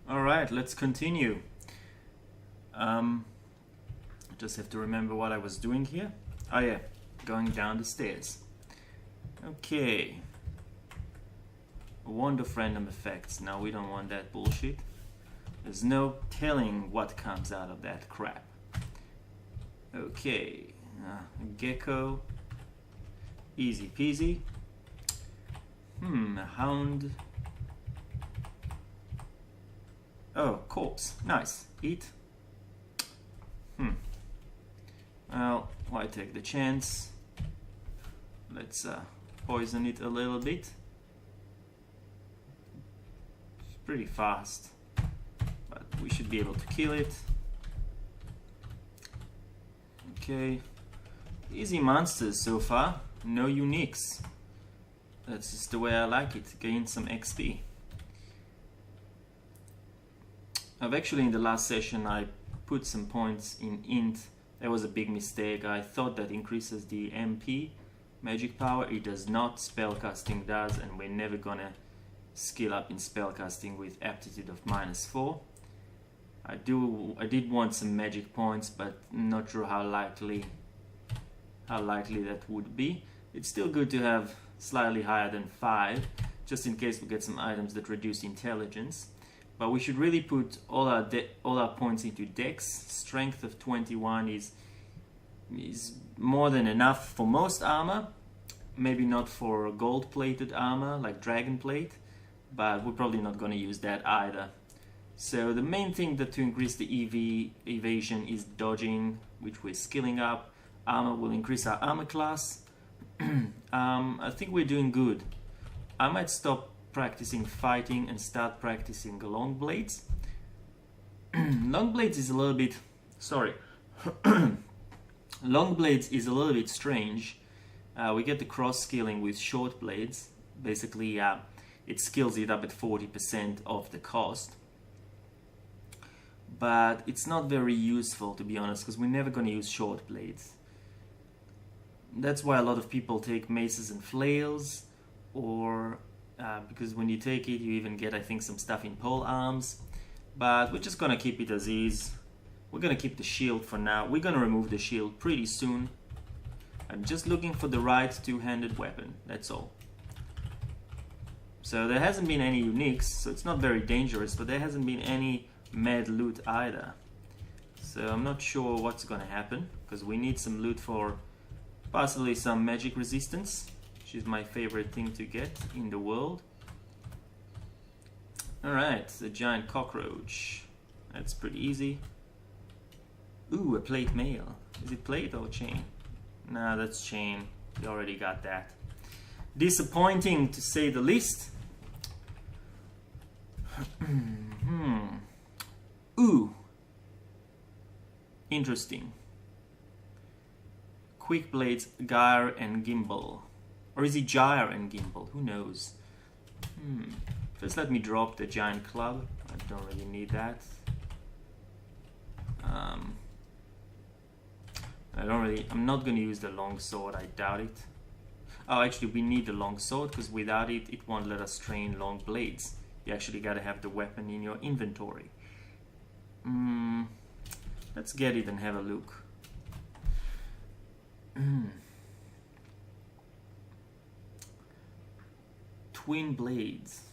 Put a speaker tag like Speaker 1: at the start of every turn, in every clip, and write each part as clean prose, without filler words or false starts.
Speaker 1: All right, let's continue. Just have to remember what I was doing here. Oh yeah, going down the stairs. Okay. Wand of random effects. Now we don't want that bullshit. There's no telling what comes out of that crap. Okay. Gecko. Easy peasy. A hound. Oh, corpse. Nice. Eat. Well, why take the chance? Let's poison it a little bit. It's pretty fast, but we should be able to kill it. Okay. Easy monsters so far. No uniques. That's just the way I like it. Gain some XP. I've actually, in the last session, I put some points in int. That was a big mistake. I thought that increases the MP magic power. It does not. Spellcasting does, and we're never gonna skill up in spellcasting with aptitude of -4. I did want some magic points, but not sure how likely that would be. It's still good to have slightly higher than 5, just in case we get some items that reduce intelligence. But we should really put all our points into Dex. Strength of 21 is more than enough for most armor. Maybe not for gold-plated armor like Dragon Plate, but we're probably not going to use that either. So the main thing to increase the evasion is dodging, which we're skilling up. Armor will increase our armor class. I think we're doing good. I might stop practicing fighting and start practicing long blades. Long blades is a little bit long blades is a little bit strange. We get the cross skilling with short blades. Basically it skills it up at 40% of the cost, but it's not very useful, to be honest, because we're never going to use short blades. That's why a lot of people take maces and flails, or because when you take it, you even get, I think, some stuff in pole arms. But we're just gonna keep it as is. We're gonna keep the shield for now. We're gonna remove the shield pretty soon. I'm just looking for the right two-handed weapon, that's all. So there hasn't been any uniques, so it's not very dangerous, but there hasn't been any mad loot either. So I'm not sure what's gonna happen, because we need some loot for possibly some magic resistance, which is my favorite thing to get in the world. Alright, a giant cockroach. That's pretty easy. Ooh, a plate mail. Is it plate or chain? Nah, that's chain. We already got that. Disappointing, to say the least. Ooh. Interesting. Quick blades, gyre and gimbal. Or is it gyre and gimbal? Who knows? First let me drop the giant club. I don't really need that. I'm not going to use the long sword, I doubt it. Oh, actually we need the long sword, because without it, it won't let us train long blades. You actually got to have the weapon in your inventory. Let's get it and have a look. Twin blades.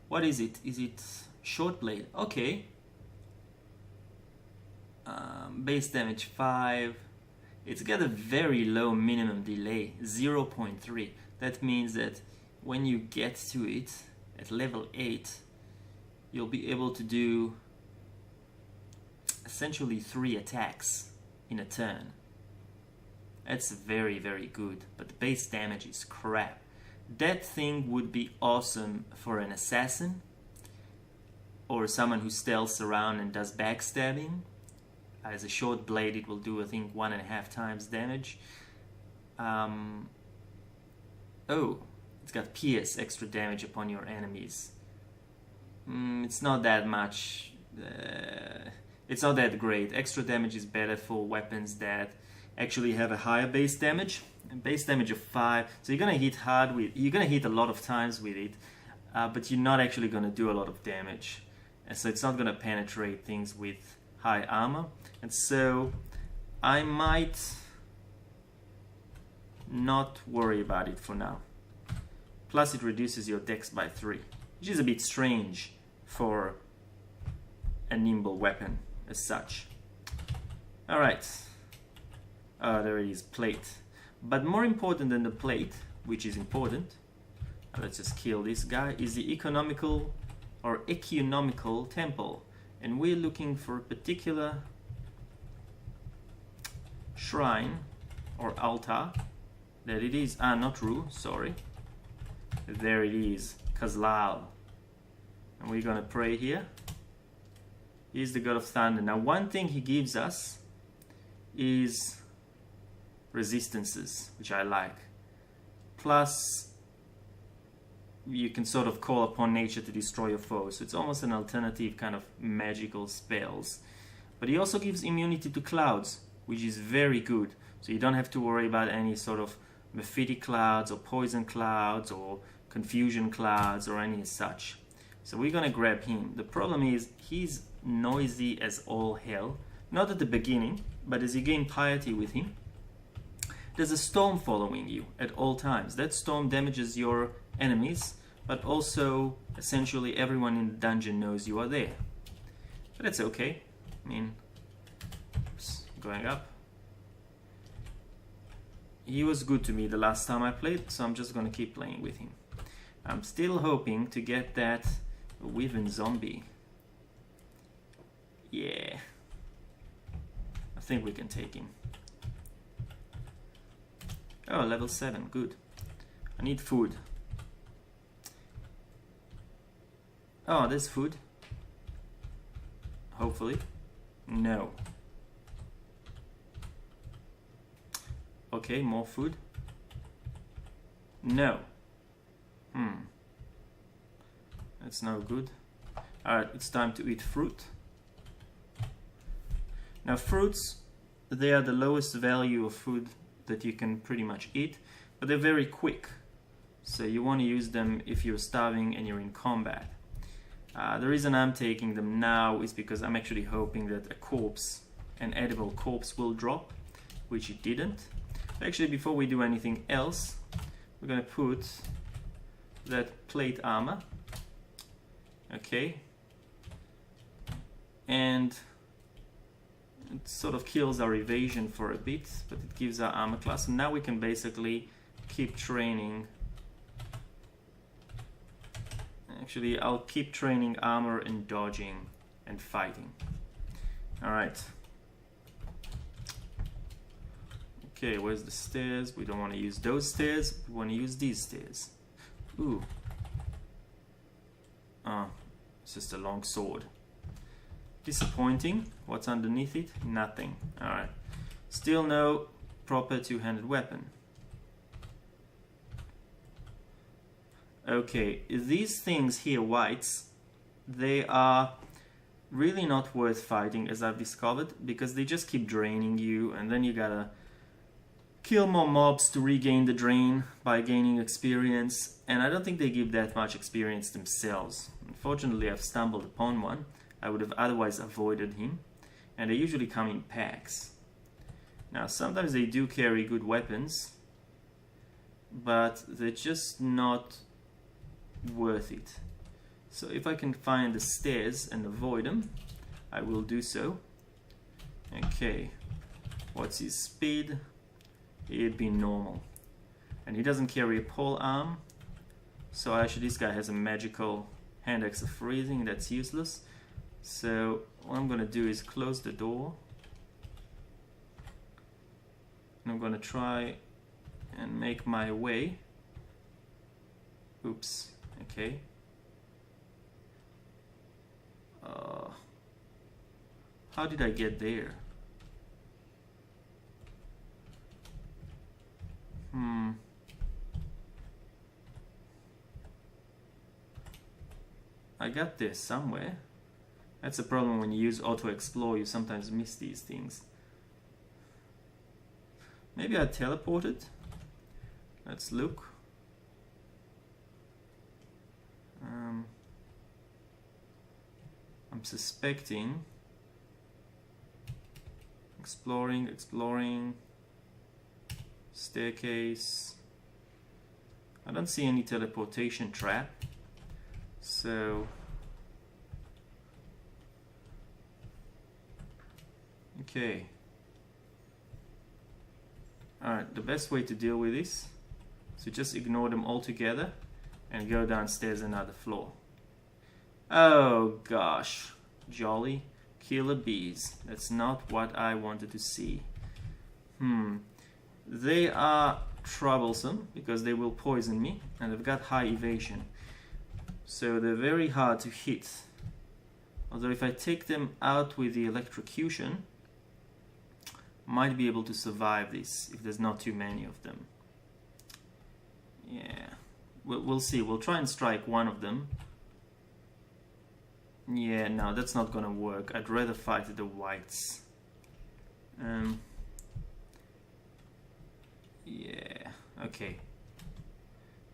Speaker 1: What is it? Is it short blade? Okay. Base damage 5. It's got a very low minimum delay, 0.3. That means that when you get to it at level 8, you'll be able to do essentially 3 attacks in a turn. That's very, very good, but the base damage is crap. That thing would be awesome for an assassin or someone who stealths around and does backstabbing. As a short blade, it will do, I think, 1.5 times damage. Oh, it's got pierce, extra damage upon your enemies. It's not that much. It's not that great. Extra damage is better for weapons that actually have a higher base damage. Base damage of 5. So you're gonna hit hard with. You're gonna hit a lot of times with it, but you're not actually gonna do a lot of damage. and so it's not going to penetrate things with high armor, and so I might not worry about it for now. Plus it reduces your dex by 3, which is a bit strange for a nimble weapon as such. Alright, there it is, plate. But more important than the plate, which is important, let's just kill this guy, is the economical or economical temple. And we're looking for a particular shrine or altar. There it is. Ah, not Ru, sorry. There it is, Kazlal. And we're gonna pray here. He's the god of thunder. Now, one thing he gives us is resistances, which I like. Plus, you can sort of call upon nature to destroy your foes. So it's almost an alternative kind of magical spells. But he also gives immunity to clouds, which is very good. So you don't have to worry about any sort of mephitic clouds or poison clouds or confusion clouds or any such. So we're gonna grab him. The problem is he's noisy as all hell. Not at the beginning, but as you gain piety with him, there's a storm following you at all times. That storm damages your enemies, but also essentially everyone in the dungeon knows you are there. But that's okay. I mean, oops, going up. He was good to me the last time I played, so I'm just gonna keep playing with him. I'm still hoping to get that Wyvern zombie. Yeah. I think we can take him. Oh, level 7, good. I need food. Oh, there's food. Hopefully. No. Okay, more food. No. That's no good. Alright, it's time to eat fruit. Now fruits, they are the lowest value of food that you can pretty much eat, but they're very quick. So you want to use them if you're starving and you're in combat. The reason I'm taking them now is because I'm actually hoping that a corpse, an edible corpse, will drop, which it didn't. Actually, before we do anything else, we're going to put that plate armor. Okay. And it sort of kills our evasion for a bit, but it gives our armor class. And now we can basically keep training. Actually, I'll keep training armor and dodging and fighting. Alright. Okay, where's the stairs? We don't want to use those stairs. We want to use these stairs. Ooh. Ah, it's just a long sword. Disappointing. What's underneath it? Nothing. Alright. Still no proper two-handed weapon. Okay, these things here, whites, they are really not worth fighting, as I've discovered, because they just keep draining you, and then you gotta kill more mobs to regain the drain by gaining experience, and I don't think they give that much experience themselves. Unfortunately, I've stumbled upon one. I would have otherwise avoided him, and they usually come in packs. Now, sometimes they do carry good weapons, but they're just not worth it. So if I can find the stairs and avoid them, I will do so. Okay, what's his speed? It'd be normal. And he doesn't carry a pole arm, so actually this guy has a magical hand axe of freezing. That's useless. So what I'm gonna do is close the door, and I'm gonna try and make my way. Oops. Okay. How did I get there? I got there somewhere. That's the problem when you use auto-explore, you sometimes miss these things. Maybe I teleported? Let's look. I'm suspecting. Exploring. Staircase. I don't see any teleportation trap. So okay. Alright, the best way to deal with this is to just ignore them altogether and go downstairs another floor. Oh gosh, jolly killer bees. That's not what I wanted to see. They are troublesome because they will poison me and they've got high evasion. So they're very hard to hit. Although if I take them out with the electrocution, might be able to survive this if there's not too many of them. Yeah, we'll see. We'll try and strike one of them. Yeah, no, that's not gonna work. I'd rather fight the whites. Yeah, okay.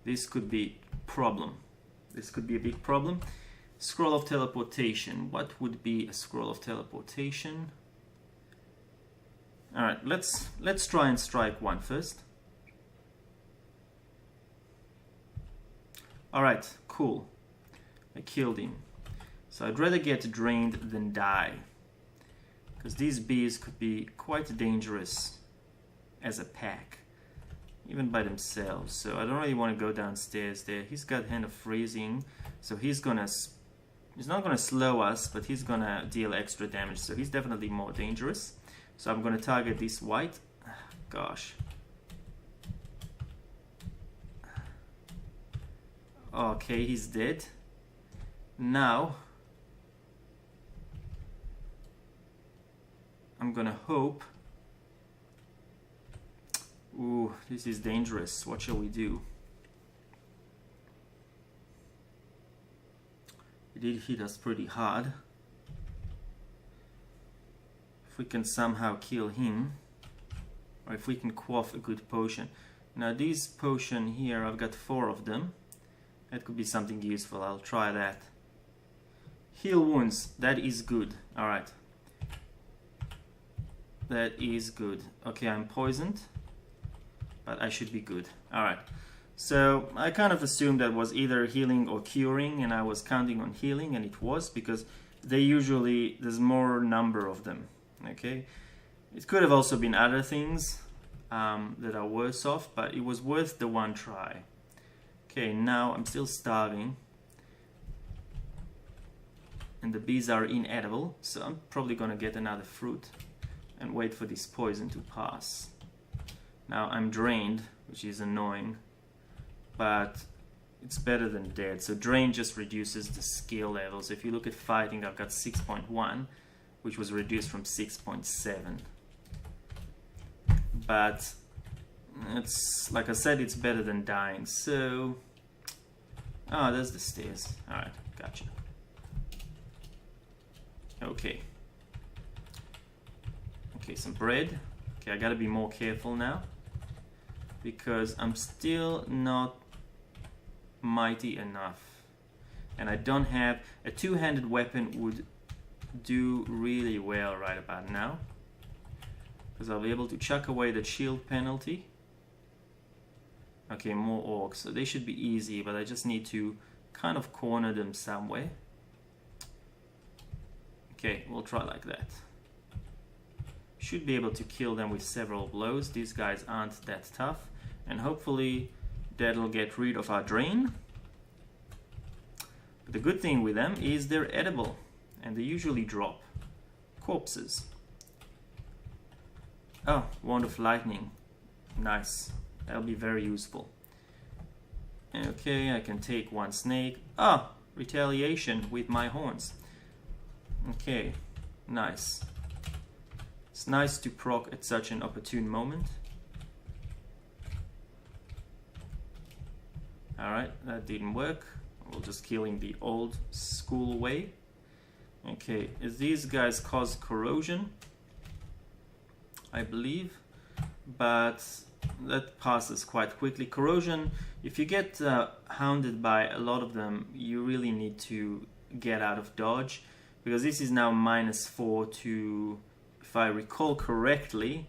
Speaker 1: This could be problem. This could be a big problem. Scroll of teleportation. What would be a scroll of teleportation? All right, let's try and strike one first. All right, cool. I killed him. So I'd rather get drained than die, because these bees could be quite dangerous as a pack, even by themselves. So I don't really want to go downstairs there. He's got Hand of Freezing, so he's not gonna slow us, but he's gonna deal extra damage. So he's definitely more dangerous. So I'm gonna target this white. Gosh. Okay, he's dead. Now I'm gonna hope. Ooh, this is dangerous. What shall we do? It did hit us pretty hard. If we can somehow kill him, or if we can quaff a good potion. Now these potion here, I've got 4 of them. That could be something useful. I'll try that. Heal wounds. That is good. Alright. That is good. Okay, I'm poisoned, but I should be good. Alright. So I kind of assumed that was either healing or curing, and I was counting on healing, and it was, because there's more number of them. Okay. It could have also been other things that are worse off, but it was worth the one try. Okay, now I'm still starving. And the bees are inedible, so I'm probably gonna get another fruit and wait for this poison to pass. Now I'm drained, which is annoying, but it's better than dead. So drain just reduces the skill level. So if you look at fighting, I've got 6.1, which was reduced from 6.7. But it's, like I said, it's better than dying. So, there's the stairs. Alright, gotcha. Okay, some bread. Okay, I gotta be more careful now, because I'm still not mighty enough, and I don't have a two-handed weapon. Would do really well right about now, because I'll be able to chuck away the shield penalty. Okay, more orcs, so they should be easy, but I just need to kind of corner them somewhere. Okay, we'll try like that. Should be able to kill them with several blows. These guys aren't that tough, and hopefully that'll get rid of our drain. But the good thing with them is they're edible, and they usually drop corpses. Oh, Wand of Lightning. Nice. That'll be very useful. Okay, I can take one snake. Retaliation with my horns. Okay, nice. It's nice to proc at such an opportune moment. Alright, that didn't work. We'll just kill him the old school way. Okay, these guys cause corrosion, I believe, but that passes quite quickly. Corrosion, if you get hounded by a lot of them, you really need to get out of dodge, because this is now -4 to, if I recall correctly,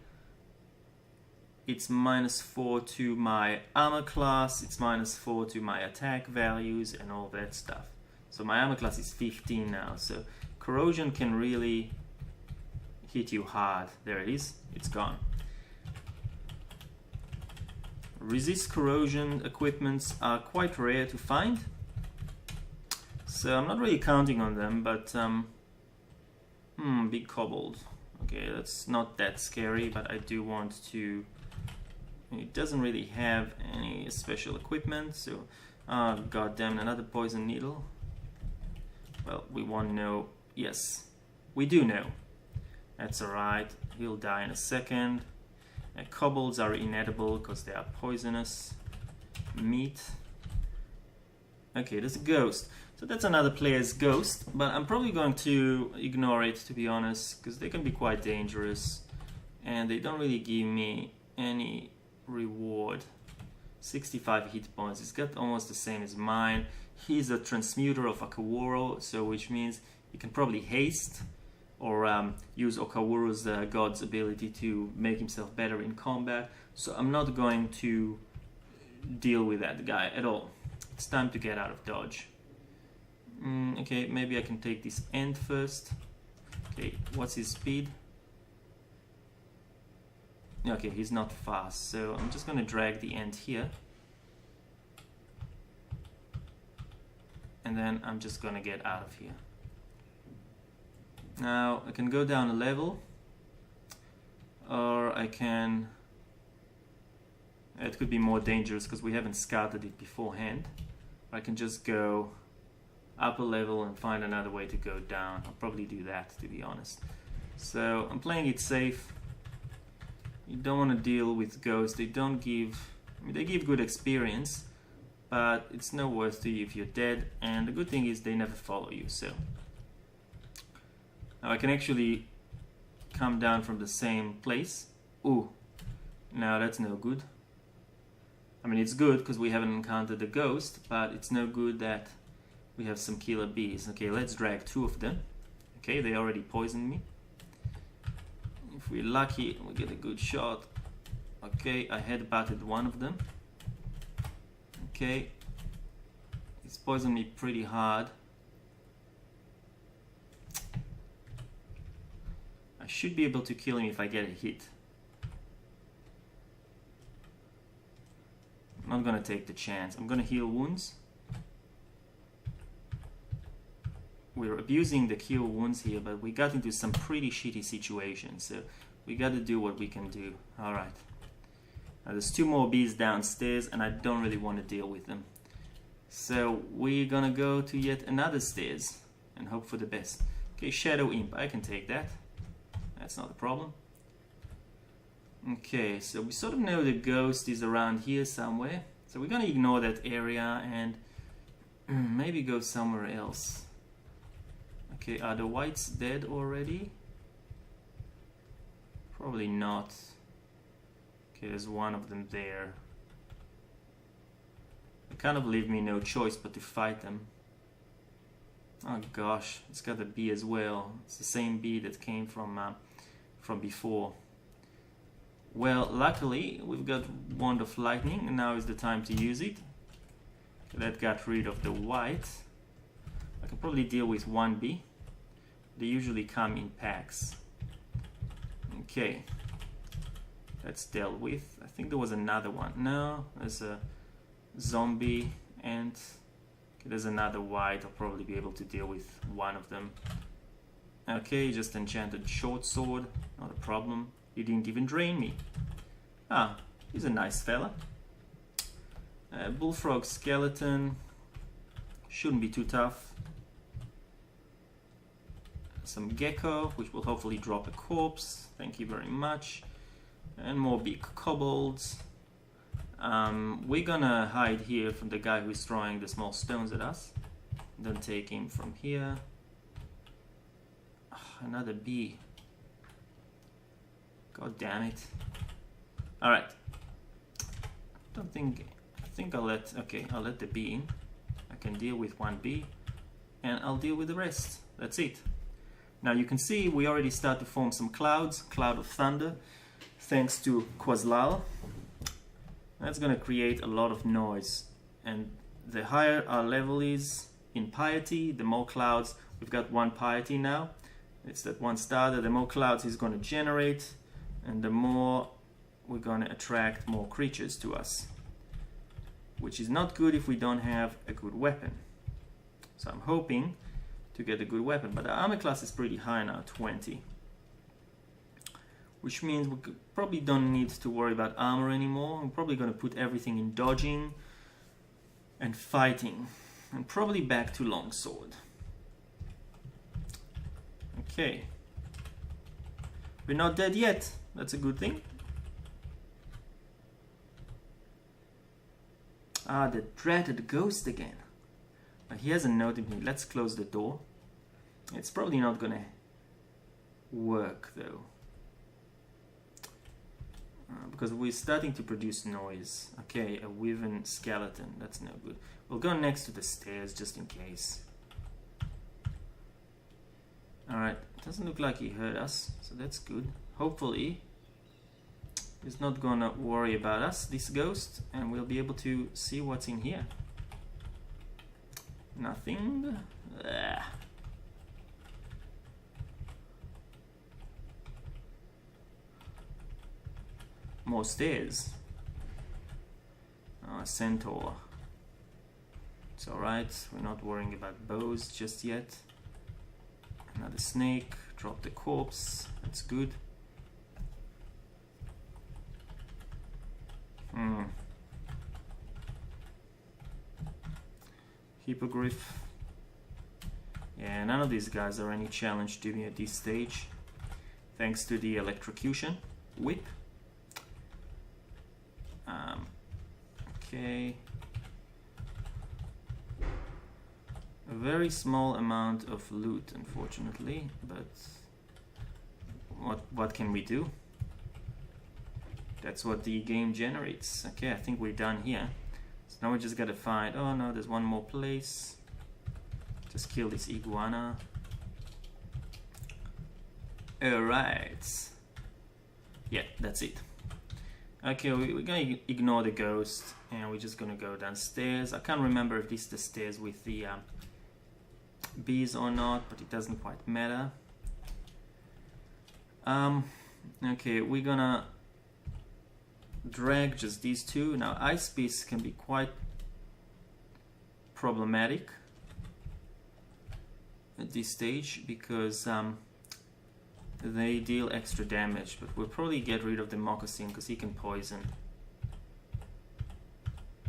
Speaker 1: it's -4 to my armor class, it's -4 to my attack values and all that stuff. So my armor class is 15 now, so corrosion can really hit you hard. There it is, it's gone. Resist corrosion equipments are quite rare to find, so I'm not really counting on them, but big kobold. Okay, that's not that scary, but I do want to. It doesn't really have any special equipment, so god damn, another poison needle. Well, we won't know. Yes, we do know. That's alright, he'll die in a second. Kobolds are inedible because they are poisonous. Meat. Okay, there's a ghost. So that's another player's ghost, but I'm probably going to ignore it, to be honest, because they can be quite dangerous and they don't really give me any reward. 65 hit points. It's got almost the same as mine. He's a transmuter of Akaworo, so which means he can probably haste or use Okawuru's god's ability to make himself better in combat. So I'm not going to deal with that guy at all. It's time to get out of dodge. Okay, maybe I can take this Ent first. Okay, what's his speed? Okay, he's not fast, so I'm just gonna drag the Ent here. And then I'm just gonna get out of here. Now I can go down a level, or I can, it could be more dangerous because we haven't scouted it beforehand. I can just go up a level and find another way to go down. I'll probably do that, to be honest. So I'm playing it safe. You don't want to deal with ghosts. They don't give, I mean, they give good experience, but it's no worth to you if you're dead. And the good thing is they never follow you. So now I can actually come down from the same place. Ooh, now that's no good. I mean, it's good because we haven't encountered the ghost, but it's no good that we have some killer bees. Okay, let's drag 2 of them. Okay, they already poisoned me. If we're lucky, we get a good shot. Okay, I headbutted one of them. Okay, it's poisoned me pretty hard. I should be able to kill him if I get a hit. I'm not gonna take the chance. I'm gonna heal wounds. We're abusing the cure wounds here, but we got into some pretty shitty situations, so we gotta do what we can do. Alright. Now there's 2 more bees downstairs and I don't really want to deal with them. So we're gonna go to yet another stairs and hope for the best. Okay, Shadow Imp, I can take that. That's not a problem. Okay, so we sort of know the ghost is around here somewhere. So we're gonna ignore that area and maybe go somewhere else. Okay, are the whites dead already? Probably not. Okay, there's one of them there. They kind of leave me no choice but to fight them. Oh gosh, it's got a bee as well. It's the same bee that came from before. Well, luckily we've got Wand of Lightning and now is the time to use it. Okay, that got rid of the white. I can probably deal with 1 bee. They usually come in packs. Okay, that's dealt with. I think there was another one. No, there's a zombie and okay, there's another white. I'll probably be able to deal with 1 of them. Okay, just enchanted short sword, not a problem. He didn't even drain me. Ah, he's a nice fella. Bullfrog skeleton, shouldn't be too tough. Some gecko, which will hopefully drop a corpse. Thank you very much. And more big kobolds. We're gonna hide here from the guy who's throwing the small stones at us. Then take him from here. Another bee. God damn it. Alright. I think I'll let, okay, I'll let the bee in. I can deal with 1 bee. And I'll deal with the rest. That's it. Now you can see we already start to form some clouds, cloud of thunder, thanks to Quaslal. That's going to create a lot of noise. And the higher our level is in piety, the more clouds. We've got one piety now. It's that one star, the more clouds he's going to generate, and the more we're going to attract more creatures to us, which is not good if we don't have a good weapon. So I'm hoping to get a good weapon, but the armor class is pretty high now, 20, which means we probably don't need to worry about armor anymore. I'm probably going to put everything in dodging and fighting, and probably back to longsword. Okay, we're not dead yet. That's a good thing. Ah, the dreaded ghost again. But he hasn't noted me. Let's close the door. It's probably not gonna work though, because we're starting to produce noise. Okay, a wyvern skeleton. That's no good. We'll go next to the stairs just in case. Alright, doesn't look like he heard us, so that's good. Hopefully he's not gonna worry about us, this ghost, and we'll be able to see what's in here. Nothing. Ugh. More stairs. Oh, a centaur. It's alright, we're not worrying about bows just yet. Another snake, drop the corpse, that's good. Hippogriff. Yeah, none of these guys are any challenge to me at this stage, thanks to the electrocution whip. Okay. A very small amount of loot, unfortunately, but what can we do? That's what the game generates. Okay, I think we're done here. So now we just gotta find... Oh no, there's one more place. Just kill this iguana. Alright. Yeah, that's it. Okay, we're gonna ignore the ghost and we're just gonna go downstairs. I can't remember if this is the stairs with the bees or not, but it doesn't quite matter. Okay, we're gonna drag just these two. Now, Ice Beasts can be quite problematic at this stage because they deal extra damage, but we'll probably get rid of the Moccasin because he can poison.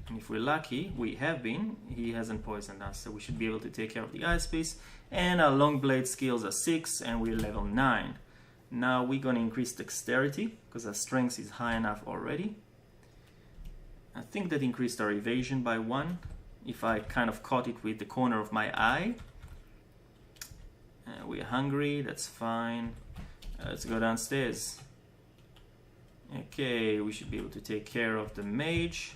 Speaker 1: And if we're lucky, we have been, he hasn't poisoned us, so we should be able to take care of the Ice Beast. And our long blade skills are 6 and we're level 9. Now we're going to increase dexterity because our strength is high enough already. I think that increased our evasion by 1 if I kind of caught it with the corner of my eye. We're hungry, that's fine. Let's go downstairs. Okay, we should be able to take care of the mage.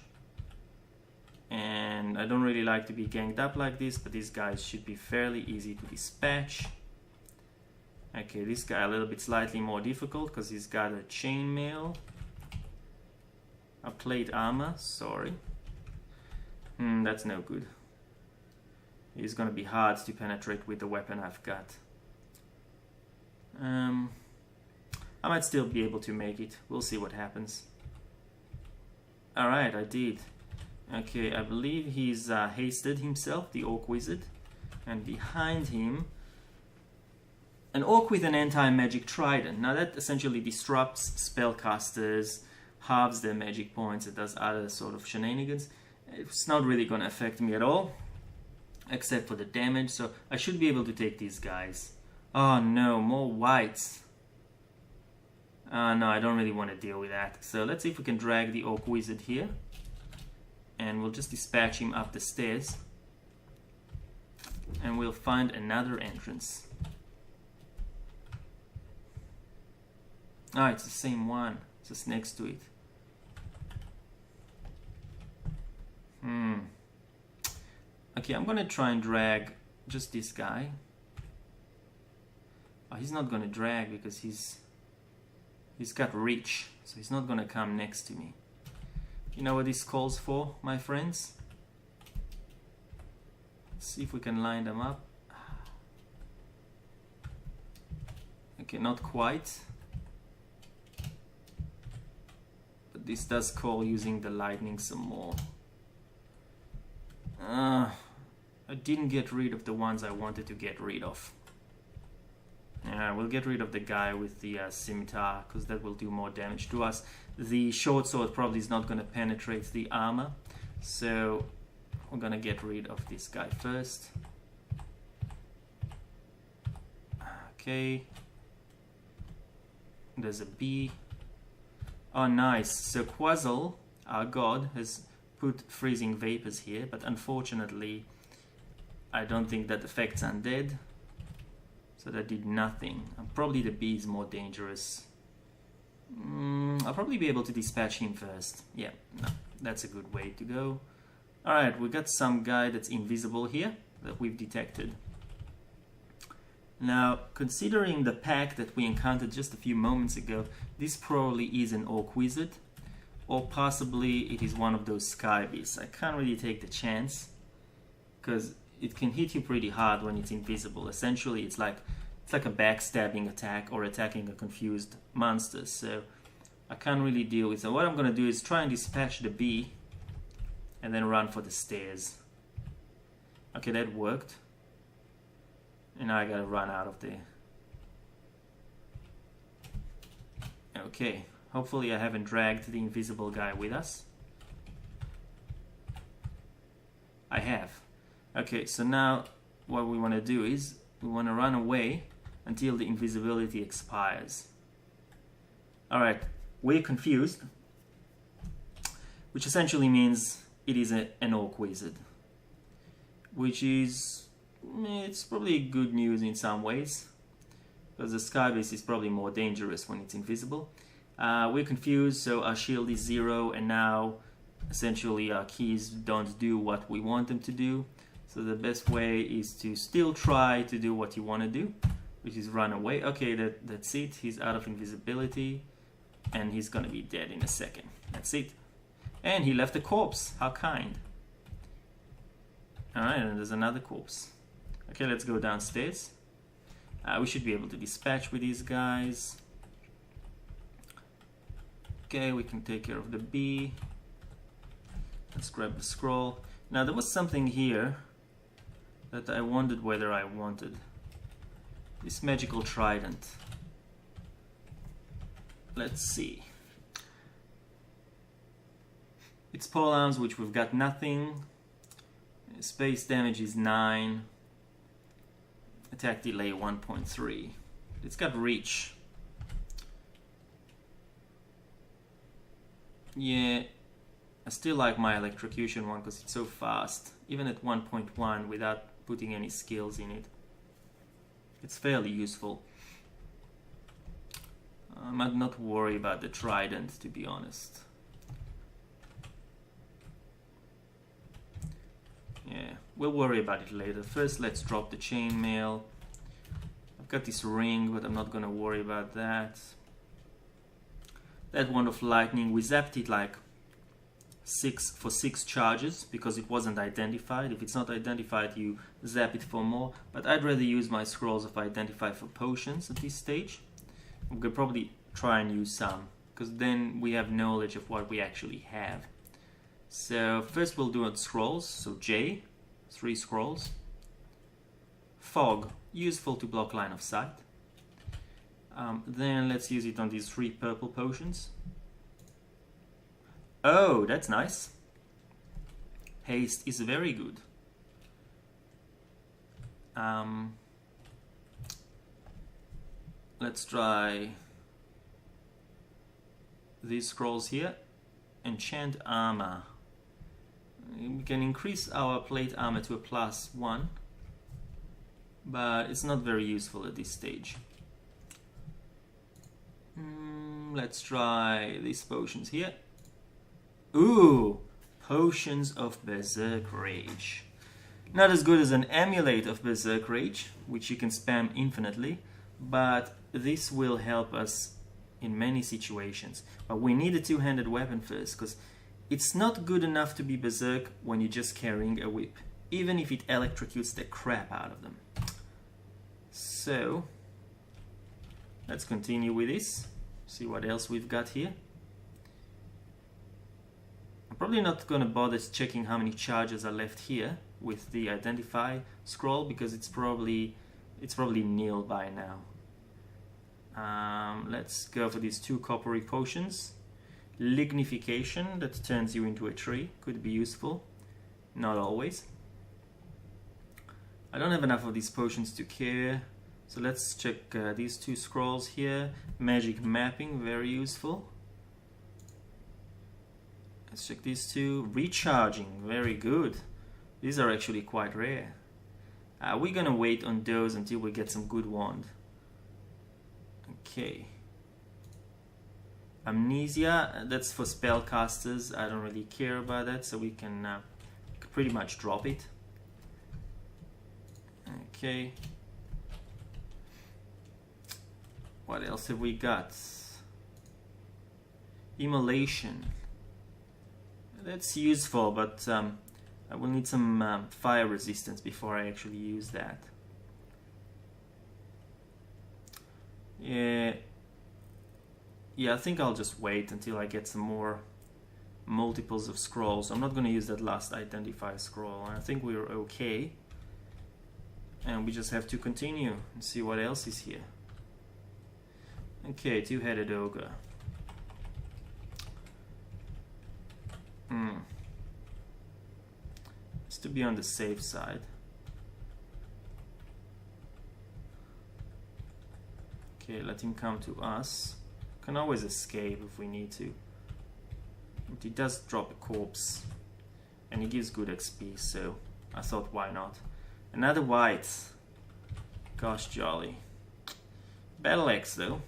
Speaker 1: And I don't really like to be ganged up like this, but these guys should be fairly easy to dispatch. Okay, this guy a little bit slightly more difficult because he's got a chainmail. A plate armor, sorry. That's no good. He's gonna be hard to penetrate with the weapon I've got. I might still be able to make it. We'll see what happens. Alright, I did. Okay, I believe he's hasted himself, the Orc Wizard. And behind him, an Orc with an anti-magic trident. Now that essentially disrupts spellcasters, halves their magic points, it does other sort of shenanigans. It's not really going to affect me at all, except for the damage, so I should be able to take these guys. Oh no, more whites. No, I don't really want to deal with that. So let's see if we can drag the Orc Wizard here. And we'll just dispatch him up the stairs. And we'll find another entrance. Ah, it's the same one, just next to it. Okay, I'm gonna try and drag just this guy. Oh, he's not gonna drag because he's got reach, so he's not gonna come next to me. You know what this calls for, my friends? Let's see if we can line them up. Okay, not quite. But this does call using the lightning some more. I didn't get rid of the ones I wanted to get rid of. Yeah, we'll get rid of the guy with the scimitar, because that will do more damage to us. The short sword probably is not going to penetrate the armor, so we're going to get rid of this guy first. Okay. There's a bee. Oh, nice. So Quazzle, our god, has put freezing vapors here, but unfortunately I don't think that affects undead, so that did nothing. Probably the bee is more dangerous. I'll probably be able to dispatch him first. Yeah, no, that's a good way to go. Alright, we got some guy that's invisible here that we've detected. Now, considering the pack that we encountered just a few moments ago, this probably is an Orc Wizard, or possibly it is one of those Sky Beasts. I can't really take the chance, because it can hit you pretty hard when it's invisible. Essentially, it's like a backstabbing attack or attacking a confused monster, so I can't really deal with it. So what I'm going to do is try and dispatch the bee, and then run for the stairs. Okay, that worked. And now I gotta run out of there. Okay, hopefully I haven't dragged the invisible guy with us. I have. Okay, so now what we want to do is we want to run away until the invisibility expires. Alright, we're confused, which essentially means it is an Orc Wizard, which is, it's probably good news in some ways, because the Sky Beast is probably more dangerous when it's invisible. We're confused, so our shield is 0, and now essentially our keys don't do what we want them to do. So the best way is to still try to do what you want to do, which is run away. Okay, that's it. He's out of invisibility, and he's gonna be dead in a second. That's it. And he left a corpse. How kind. Alright, and there's another corpse. Okay, let's go downstairs. We should be able to dispatch with these guys. Okay, we can take care of the bee. Let's grab the scroll. Now, there was something here that I wondered whether I wanted. This magical trident. Let's see. It's pole arms, which we've got nothing. Space damage is 9. Attack delay 1.3. It's got reach. Yeah, I still like my electrocution one because it's so fast. Even at 1.1 without putting any skills in it. It's fairly useful. I might not worry about the trident, to be honest. Yeah, we'll worry about it later. First, let's drop the chainmail. I've got this ring, but I'm not gonna worry about that. That wand of lightning, we zapped it like 6 charges because it wasn't identified. If it's not identified, you zap it for more. But I'd rather use my scrolls of identify for potions at this stage. We could probably try and use some, because then we have knowledge of what we actually have. So first we'll do it scrolls, so J, 3 scrolls. Fog, useful to block line of sight. Then let's use it on these 3 purple potions. Oh, that's nice. Haste is very good. Let's try these scrolls here. Enchant armor. We can increase our plate armor to a +1, but it's not very useful at this stage. Let's try these potions here. Ooh, potions of Berserk Rage. Not as good as an amulet of Berserk Rage, which you can spam infinitely, but this will help us in many situations. But we need a two-handed weapon first, because it's not good enough to be berserk when you're just carrying a whip, even if it electrocutes the crap out of them. So let's continue with this, see what else we've got here. I'm probably not going to bother checking how many charges are left here with the identify scroll, because it's probably nil by now. Let's go for these 2 coppery potions. Lignification, that turns you into a tree, could be useful. Not always. I don't have enough of these potions to care, so let's check these 2 scrolls here. Magic mapping, very useful. Let's check these 2. Recharging, very good. These are actually quite rare. We're gonna wait on those until we get some good wand. Okay. Amnesia, that's for spellcasters. I don't really care about that, so we can pretty much drop it. Okay. What else have we got? Immolation. That's useful, but I will need some fire resistance before I actually use that. Yeah, I think I'll just wait until I get some more multiples of scrolls. I'm not going to use that last identify scroll. I think we're okay. And we just have to continue and see what else is here. Okay, two-headed ogre. Just to be on the safe side. Okay, let him come to us. Can always escape if we need to. But he does drop a corpse. And he gives good XP, so I thought why not. Another white. Gosh jolly. Battle axe though.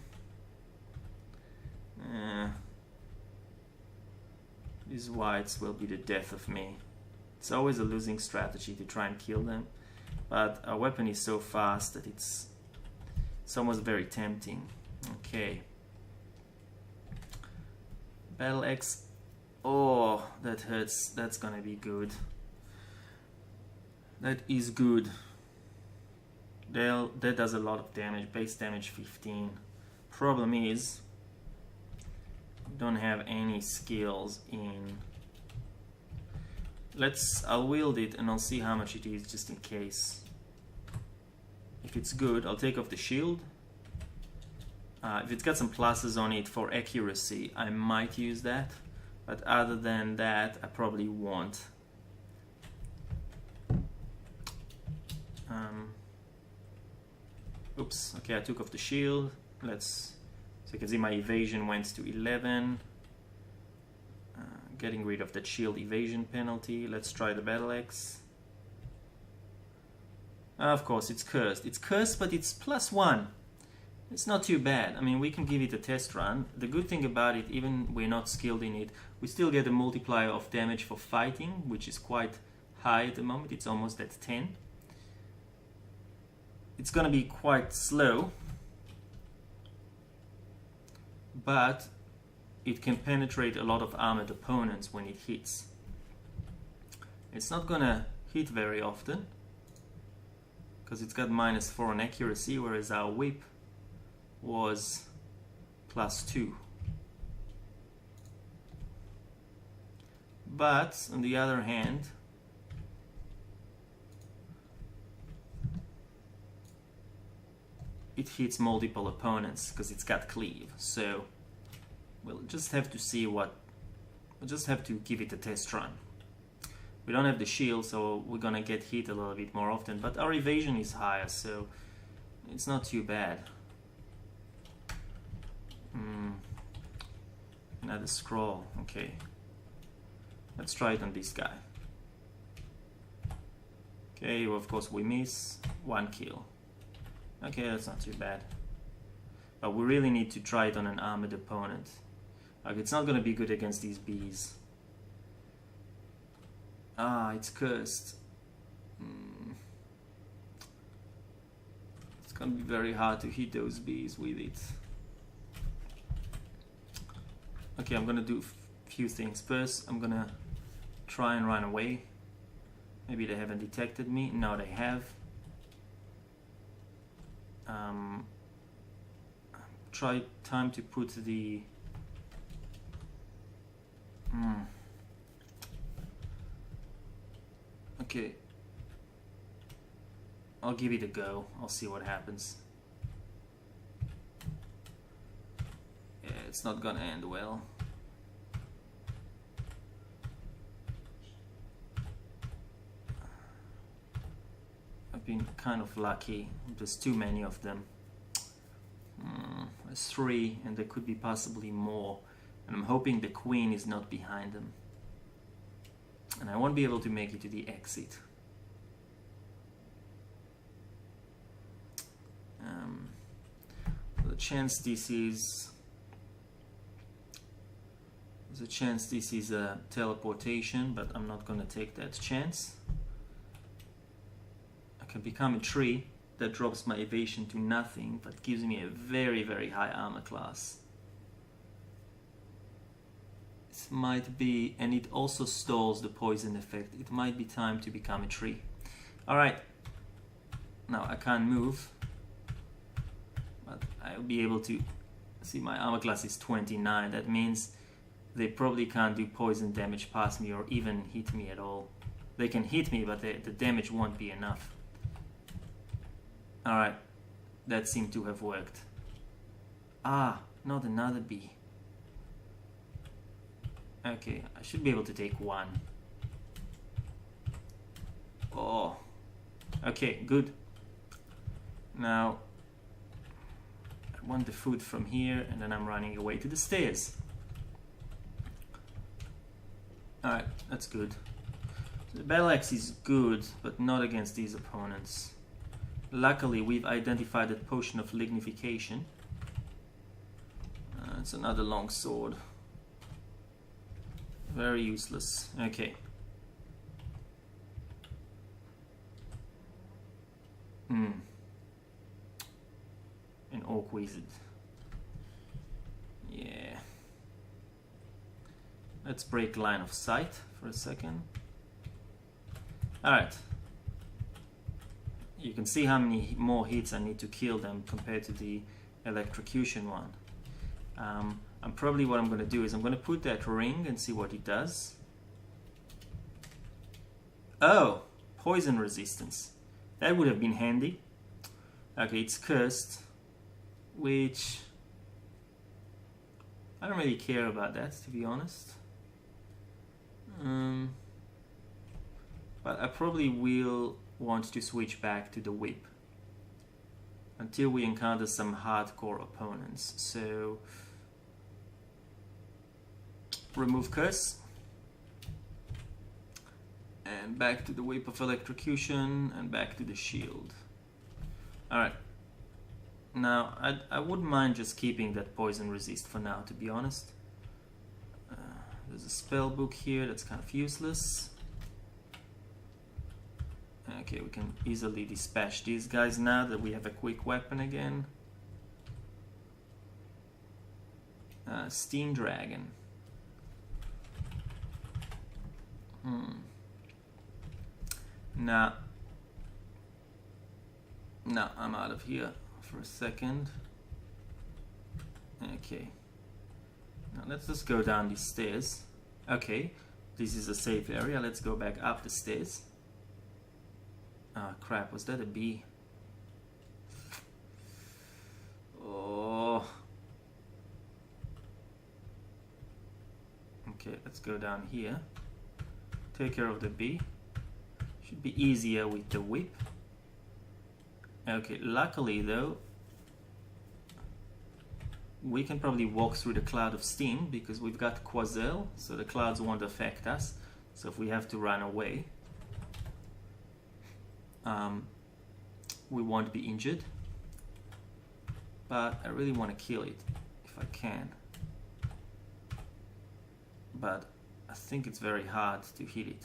Speaker 1: These whites will be the death of me. It's always a losing strategy to try and kill them. But our weapon is so fast that it's almost very tempting. Okay. Battle axe. Oh, that hurts. That's gonna be good. That is good. That does a lot of damage. Base damage 15. Problem is, don't have any skills in. I'll wield it and I'll see how much it is just in case. If it's good, I'll take off the shield. If it's got some pluses on it for accuracy, I might use that. But other than that, I probably won't. Oops, okay, I took off the shield. So you can see my evasion went to 11. Getting rid of that shield evasion penalty. Let's try the battle axe. Of course, it's cursed. It's cursed, but it's +1. It's not too bad. I mean, we can give it a test run. The good thing about it, even we're not skilled in it, we still get a multiplier of damage for fighting, which is quite high at the moment. It's almost at 10. It's gonna be quite slow, but it can penetrate a lot of armored opponents when it hits. It's not gonna hit very often, because it's got -4 on accuracy, whereas our whip was +2. But on the other hand, it hits multiple opponents because it's got cleave. So we'll just have to see we'll just have to give it a test run. We don't have the shield, so we're gonna get hit a little bit more often, but our evasion is higher, so it's not too bad. Another scroll. Okay, let's try it on this guy. Okay, well, of course we miss. 1 kill. Okay, that's not too bad. But we really need to try it on an armored opponent. Like, it's not gonna be good against these bees. It's cursed. It's gonna be very hard to hit those bees with it. Okay, I'm gonna do a few things. First, I'm gonna try and run away. Maybe they haven't detected me. No, they have. Try time to put the okay, I'll give it a go. I'll see what happens. Yeah, it's not gonna end well. I've been kind of lucky. There's too many of them. There's 3, and there could be possibly more. And I'm hoping the queen is not behind them. And I won't be able to make it to the exit. The chance this is... There's a chance this is a teleportation, but I'm not gonna take that chance. I can become a tree. That drops my evasion to nothing, but gives me a very, very high armor class. This might be, and it also stalls the poison effect. It might be time to become a tree. Alright, now I can't move, but I'll be able to see my armor class is 29. That means they probably can't do poison damage past me or even hit me at all. They can hit me, but the damage won't be enough. Alright, that seemed to have worked. Ah, not another bee. Okay, I should be able to take 1. Oh, okay, good. Now, I want the food from here, and then I'm running away to the stairs. Alright, that's good. So the battle axe is good, but not against these opponents. Luckily, we've identified a potion of lignification. It's another long sword. Very useless. Okay. An orc wizard. Yeah. Let's break line of sight for a second. Alright. You can see how many more hits I need to kill them compared to the electrocution one. Probably what I'm going to do is I'm going to put that ring and see what it does. Oh, poison resistance. That would have been handy. Okay, it's cursed, which I don't really care about that, to be honest. But I probably will want to switch back to the whip until we encounter some hardcore opponents. So remove curse and back to the whip of electrocution and back to the shield. Alright, now I wouldn't mind just keeping that poison resist for now, to be honest. There's a spell book here that's kind of useless. Okay, we can easily dispatch these guys now that we have a quick weapon again. Steam Dragon. Nah, I'm out of here for a second. Okay. Now let's just go down these stairs. Okay, this is a safe area. Let's go back up the stairs. Ah, crap, was that a bee? Oh. Okay, let's go down here. Take care of the bee. Should be easier with the whip. Okay, luckily though, we can probably walk through the cloud of steam because we've got Quazel, so the clouds won't affect us. So if we have to run away, we won't be injured. But I really want to kill it if I can. But I think it's very hard to hit it.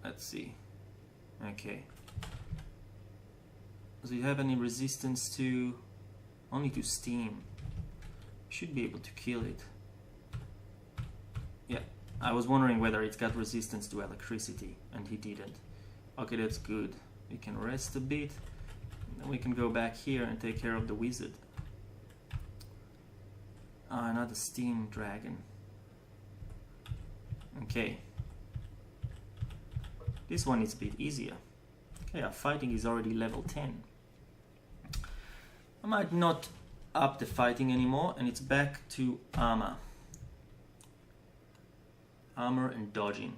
Speaker 1: Let's see. Okay. Does it have any resistance to... only to steam? Should be able to kill it. Yeah, I was wondering whether it's got resistance to electricity, and he didn't. Okay, that's good. We can rest a bit, and then we can go back here and take care of the wizard. Ah, another steam dragon. Okay. This one is a bit easier. Okay, our fighting is already level 10. I might not up the fighting anymore, and it's back to armor. Armor and dodging.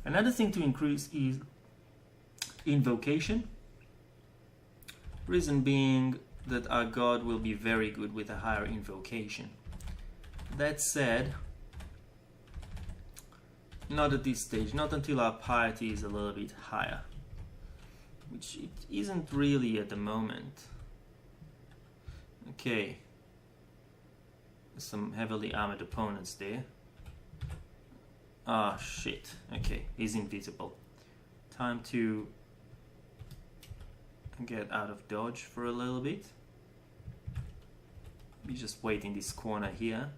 Speaker 1: Another thing to increase is invocation. Reason being that our god will be very good with a higher invocation. That said, not at this stage, not until our piety is a little bit higher, which it isn't really at the moment. Okay, some heavily armored opponents there. Ah, shit. Okay, he's invisible. Time to get out of dodge for a little bit. We just wait in this corner here.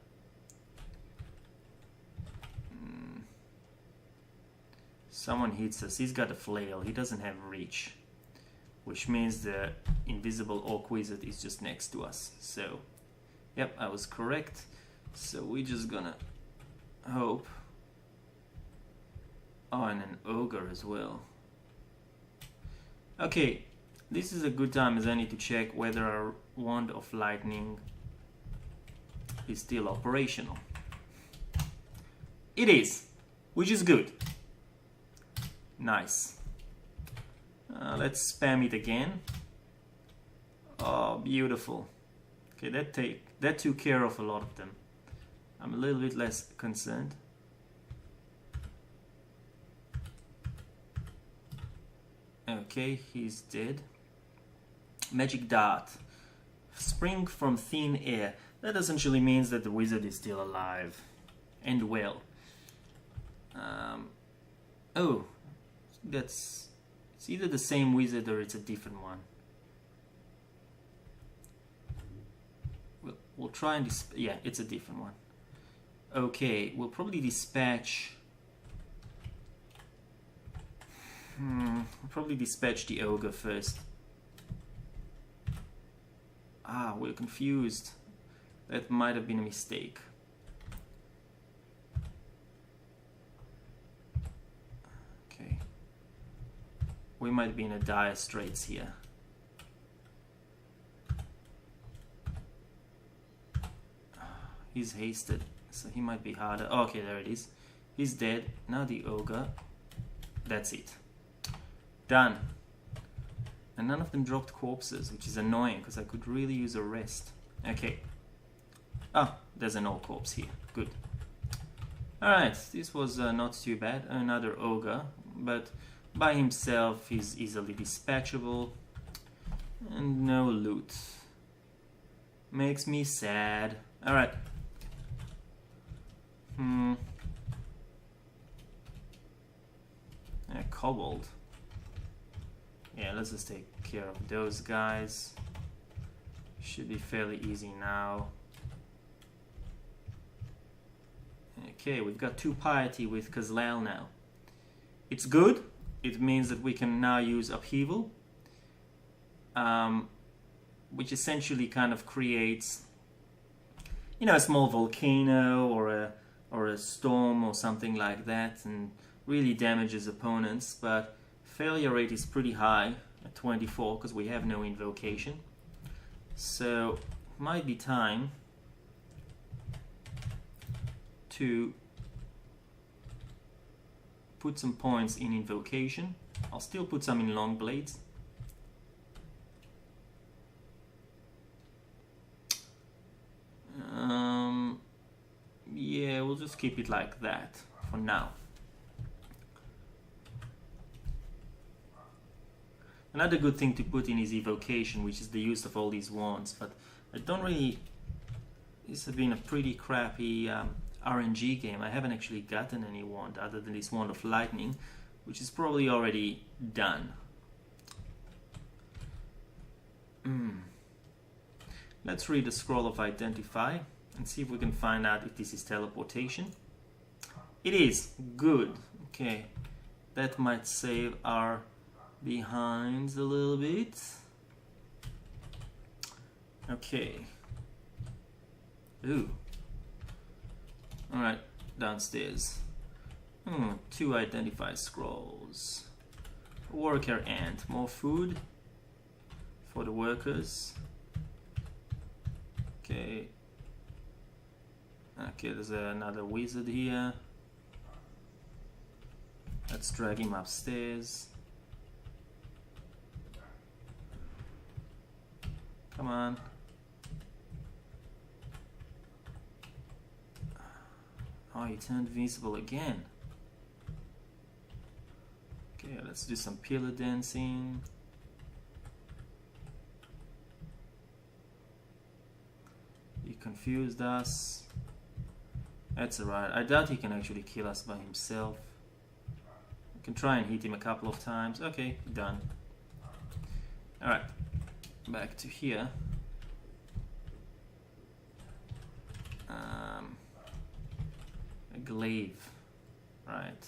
Speaker 1: Someone hits us. He's got a flail. He doesn't have reach, which means the invisible orc wizard is just next to us. So, yep, I was correct. So we're just gonna hope. Oh, and an ogre as well. Okay, this is a good time as any to check whether our wand of lightning is still operational. It is, which is good. Nice. Let's spam it again. Oh, beautiful. Okay, that took care of a lot of them. I'm a little bit less concerned. Okay, he's dead. Magic dart. Spring from thin air. That essentially means that the wizard is still alive. And well. Oh, it's either the same wizard or it's a different one. We'll try and yeah, it's a different one. Okay, we'll probably dispatch. We'll probably dispatch the ogre first. Ah, we're confused. That might have been a mistake. Okay. We might be in a dire straits here. He's hasted, so he might be harder. Oh, okay, there it is. He's dead. Now the ogre. That's it. Done. And none of them dropped corpses, which is annoying because I could really use a rest. Okay. Ah, there's an old corpse here. Good. Alright, this was not too bad. Another ogre, but by himself he's easily dispatchable. And no loot. Makes me sad. Alright. Kobold. Yeah, let's just take care of those guys. Should be fairly easy now. Okay, we've got 2 piety with Kazlal now. It's good. It means that we can now use upheaval, which essentially kind of creates, you know, a small volcano or a storm or something like that, and really damages opponents. But failure rate is pretty high at 24 because we have no invocation. So might be time to put some points in invocation. I'll still put some in long blades. Yeah, we'll just keep it like that for now. Another good thing to put in is evocation, which is the use of all these wands, but I don't really... This has been a pretty crappy RNG game. I haven't actually gotten any wand other than this wand of lightning, which is probably already done. Let's read the scroll of identify and see if we can find out if this is teleportation. It is. Good. Okay. That might save our behinds a little bit. Okay. Ooh. Alright, downstairs. 2 identify scrolls. Worker ant. More food for the workers. Okay. Okay, there's another wizard here. Let's drag him upstairs. Come on. Oh, he turned visible again. Okay, let's do some pillar dancing. He confused us. That's alright. I doubt he can actually kill us by himself. We can try and hit him a couple of times. Okay, done. Alright, back to here. A glaive, right?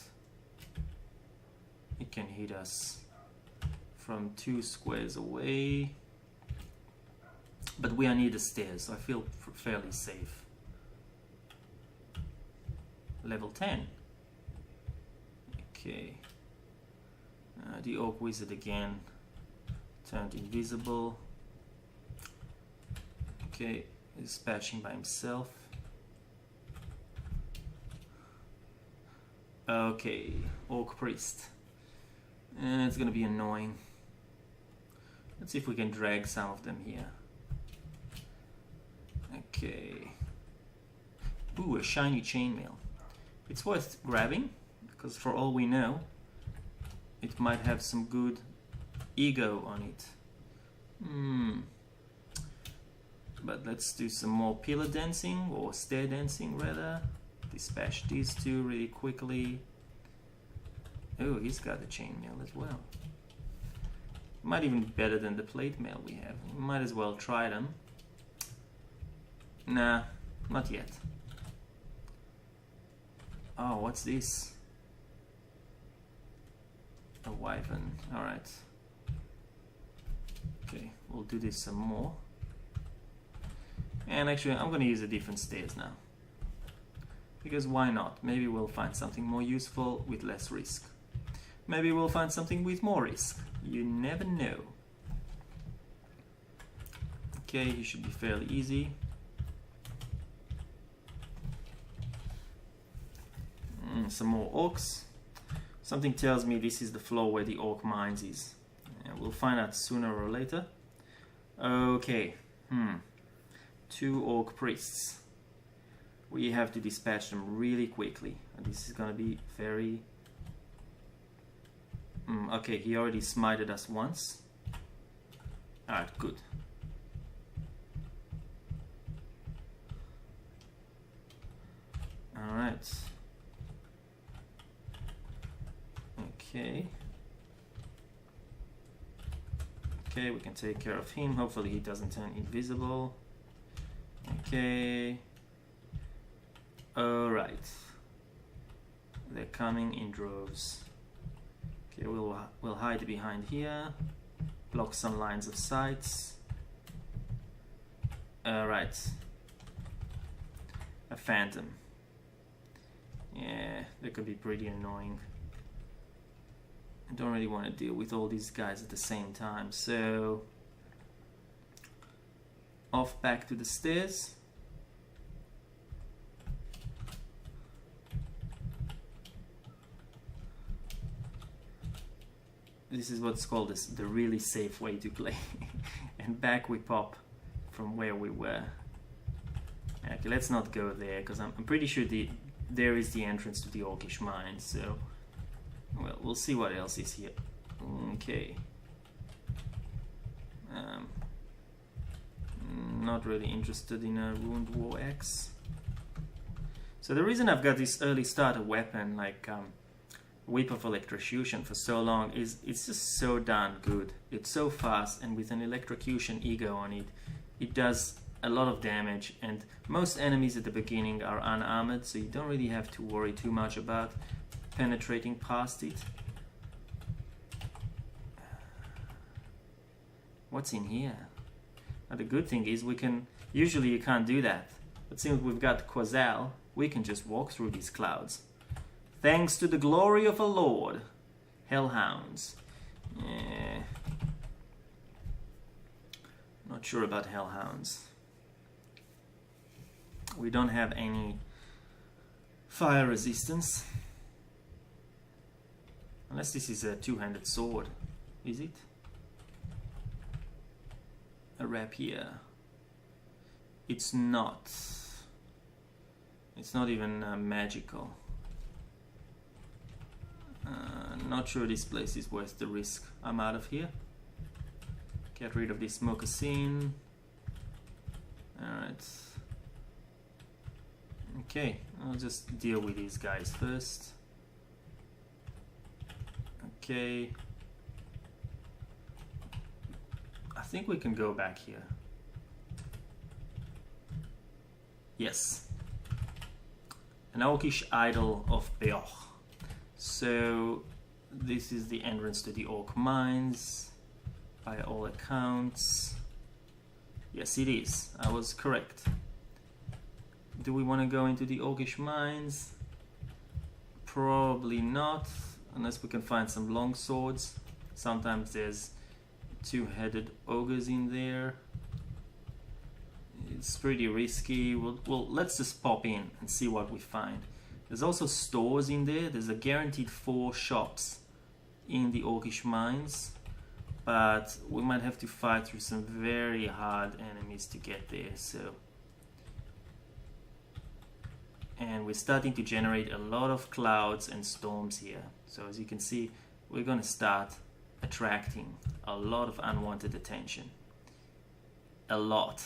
Speaker 1: It can hit us from 2 squares away, but we are near the stairs, so I feel fairly safe. Level 10. Okay. The Orc Wizard again turned invisible. Okay, he's dispatching by himself. Okay, Orc Priest. It's gonna be annoying. Let's see if we can drag some of them here. Okay. Ooh, a shiny chainmail. It's worth grabbing, because for all we know, it might have some good ego on it. But let's do some more pillar dancing, or stair dancing rather. Dispatch these 2 really quickly. Oh, he's got the chainmail as well. Might even be better than the plate mail we have. We might as well try them. Nah, not yet. Oh, what's this? A wyvern. Alright. Okay, we'll do this some more. And actually, I'm gonna use a different stairs now. Because why not? Maybe we'll find something more useful with less risk. Maybe we'll find something with more risk. You never know. Okay, he should be fairly easy. Some more orcs. Something tells me this is the floor where the orc mines is. And we'll find out sooner or later. Okay. 2 orc priests. We have to dispatch them really quickly. And this is gonna be very... okay, he already smited us once. Alright, good. Alright. Okay. Okay, we can take care of him. Hopefully he doesn't turn invisible. Okay. Alright. They're coming in droves. Okay, we'll hide behind here. Block some lines of sights. Alright. A phantom. Yeah, that could be pretty annoying. I don't really want to deal with all these guys at the same time, so off back to the stairs. This is what's called the really safe way to play. And back we pop from where we were. Okay, let's not go there, because I'm pretty sure there is the entrance to the Orcish mine, so... Well, we'll see what else is here. Okay. Not really interested in a Ruined War Axe. So the reason I've got this early starter weapon like Whip of Electrocution for so long is it's just so darn good. It's so fast, and with an Electrocution ego on it, it does a lot of damage, and most enemies at the beginning are unarmored, so you don't really have to worry too much about penetrating past it. What's in here? Now the good thing is usually you can't do that, but since we've got Quasal, we can just walk through these clouds. Thanks to the glory of our Lord. Hellhounds. Yeah. Not sure about Hellhounds. We don't have any fire resistance. Unless this is a two-handed sword. Is it? A rapier. It's not. It's not even magical. Not sure this place is worth the risk. I'm out of here. Get rid of this moccasin. Alright. Okay, I'll just deal with these guys first. Okay. I think we can go back here. Yes. An Orcish idol of Beoch. So this is the entrance to the Orc mines, by all accounts. Yes, it is. I was correct. Do we want to go into the Orcish mines? Probably not, unless we can find some long swords. Sometimes there's two-headed ogres in there. It's pretty risky. Well, let's just pop in and see what we find. There's also stores in there. There's a guaranteed 4 shops in the Orcish mines, but we might have to fight through some very hard enemies to get there. And we're starting to generate a lot of clouds and storms here. So as you can see, we're going to start attracting a lot of unwanted attention. A lot.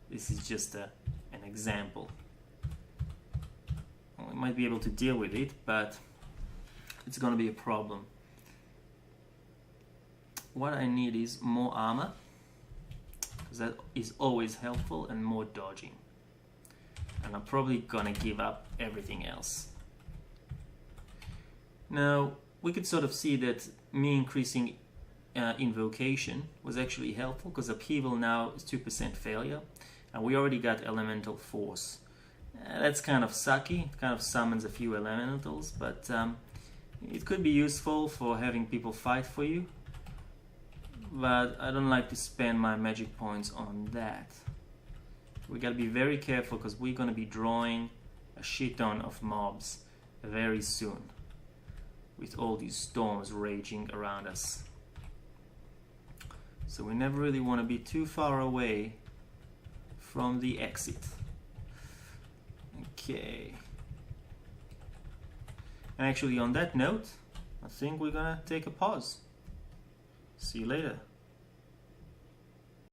Speaker 1: This is just an example. We might be able to deal with it, but it's going to be a problem. What I need is more armor, because that is always helpful, and more dodging. And I'm probably going to give up everything else. Now, we could sort of see that me increasing invocation was actually helpful, because upheaval now is 2% failure, and we already got elemental force. That's kind of sucky. It kind of summons a few elementals, but it could be useful for having people fight for you. But I don't like to spend my magic points on that. We gotta be very careful, because we're gonna be drawing a shit ton of mobs very soon, with all these storms raging around us. So we never really want to be too far away from the exit. Okay. And actually, on that note, I think we're gonna take a pause. See you later.